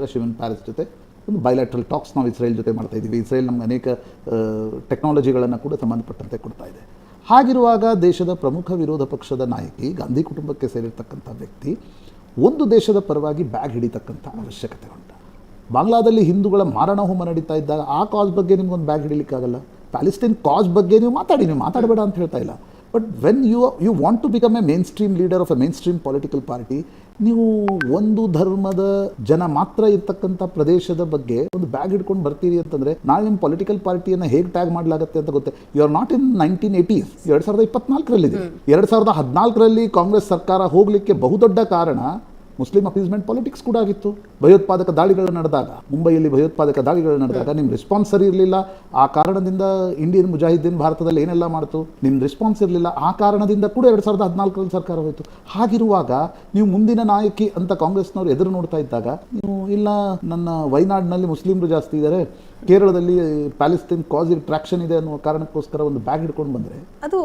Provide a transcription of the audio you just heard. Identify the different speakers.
Speaker 1: ಶಿವನ್ Paris ಜೊತೆ ಒಂದು bilateral tax ನಾವು ಇಸ್ರೇಲ್ ಜೊತೆ ಮಾಡ್ತಾ ಇದ್ದೀವಿ. ಇಸ್ರೇಲ್ ನಮ್ಗೆ ಅನೇಕ ಟೆಕ್ನಾಲಜಿಗಳನ್ನು ಕೂಡ ಸಂಬಂಧಪಟ್ಟಂತೆ ಕೊಡ್ತಾ ಇದೆ. ಹಾಗಿರುವಾಗ ದೇಶದ ಪ್ರಮುಖ ವಿರೋಧ ಪಕ್ಷದ ನಾಯಕಿ, ಗಾಂಧಿ ಕುಟುಂಬಕ್ಕೆ ಸೇರಿರ್ತಕ್ಕಂಥ ವ್ಯಕ್ತಿ, ಒಂದು ದೇಶದ ಪರವಾಗಿ ಬ್ಯಾಗ್ ಹಿಡಿತಕ್ಕಂಥ ಅವಶ್ಯಕತೆ ಉಂಟು. ಬಾಂಗ್ಲಾದಲ್ಲಿ ಹಿಂದೂಗಳ ಮಾರಣ ಹೋಮ ನಡೀತಾ ಇದ್ದಾಗ ಆ ಕಾಸ್ ಬಗ್ಗೆ ನಿಮ್ಗೊಂದು ಬ್ಯಾಗ್ ಹಿಡಿಲಿಕ್ಕಾಗಲ್ಲ. ಪ್ಯಾಲೆಸ್ಟೈನ್ ಕಾಸ್ ಬಗ್ಗೆ ನೀವು ಮಾತಾಡಬೇಡ ಅಂತ ಹೇಳ್ತಾ ಇಲ್ಲ. But when you want to become a mainstream leader of a mainstream political party, ನೀವು ಒಂದು ಧರ್ಮದ ಜನ ಮಾತ್ರ ಇರ್ತಕ್ಕಂಥ ಪ್ರದೇಶದ ಬಗ್ಗೆ ಒಂದು ಬ್ಯಾಗ್ ಹಿಡ್ಕೊಂಡು ಬರ್ತೀರಿ ಅಂತಂದರೆ ನಾಳೆ ನಿಮ್ಮ ಪೊಲಿಟಿಕಲ್ ಪಾರ್ಟಿಯನ್ನು ಹೇಗೆ ಟ್ಯಾಗ್ ಮಾಡಲಾಗುತ್ತೆ ಅಂತ ಗೊತ್ತೆ. You are not in 1980s, 2024ರಲ್ಲಿದೆ. 2014ರಲ್ಲಿ ಕಾಂಗ್ರೆಸ್ ಸರ್ಕಾರ ಹೋಗಲಿಕ್ಕೆ ಬಹುದೊಡ್ಡ ಕಾರಣ ಮುಸ್ಲಿಂ ಅಪೀಸ್ಮೆಂಟ್ ಪಾಲಿಟಿಕ್ಸ್ ಕೂಡ ಆಗಿತ್ತು. ಭಯೋತ್ಪಾದಕ ದಾಳಿಗಳು ನಡೆದಾಗ, ಮುಂಬೈಯಲ್ಲಿ ಭಯೋತ್ಪಾದಕ ದಾಳಿಗಳು ನಡೆದಾಗ ನಿಮ್ಮ ರೆಸ್ಪಾನ್ಸ್ ಸರಿ ಇರಲಿಲ್ಲ. ಆ ಕಾರಣದಿಂದ ಇಂಡಿಯನ್ ಮುಜಾಹಿದ್ದೀನ್ ಭಾರತದಲ್ಲಿ ಏನೆಲ್ಲ ಮಾಡ್ತು, ನಿಮ್ಮ ರೆಸ್ಪಾನ್ಸ್ ಇರಲಿಲ್ಲ. ಆ ಕಾರಣದಿಂದ ಕೂಡ 2014ರಲ್ಲಿ ಸರ್ಕಾರ ಹೋಯಿತು. ಹಾಗಿರುವಾಗ ನೀವು ಮುಂದಿನ ನಾಯಕಿ ಅಂತ ಕಾಂಗ್ರೆಸ್ನವರು ಎದುರು ನೋಡ್ತಾ ಇದ್ದಾಗ ನೀವು ಇಲ್ಲ, ನನ್ನ ವಯನಾಡಿನಲ್ಲಿ ಮುಸ್ಲಿಮರು ಜಾಸ್ತಿ ಇದ್ದಾರೆ, ಕೇರಳದಲ್ಲಿ ಪ್ಯಾಲೆಸ್ಟೈನ್ ಕಾಸ್ ಟ್ರಾಕ್ಷನ್ ಇದೆ ಅನ್ನುವ ಕಾರಣಕ್ಕೋಸ್ಕರ ಒಂದು ಬ್ಯಾಗ್ ಹಿಡ್ಕೊಂಡು ಬಂದರೆ
Speaker 2: ಅದು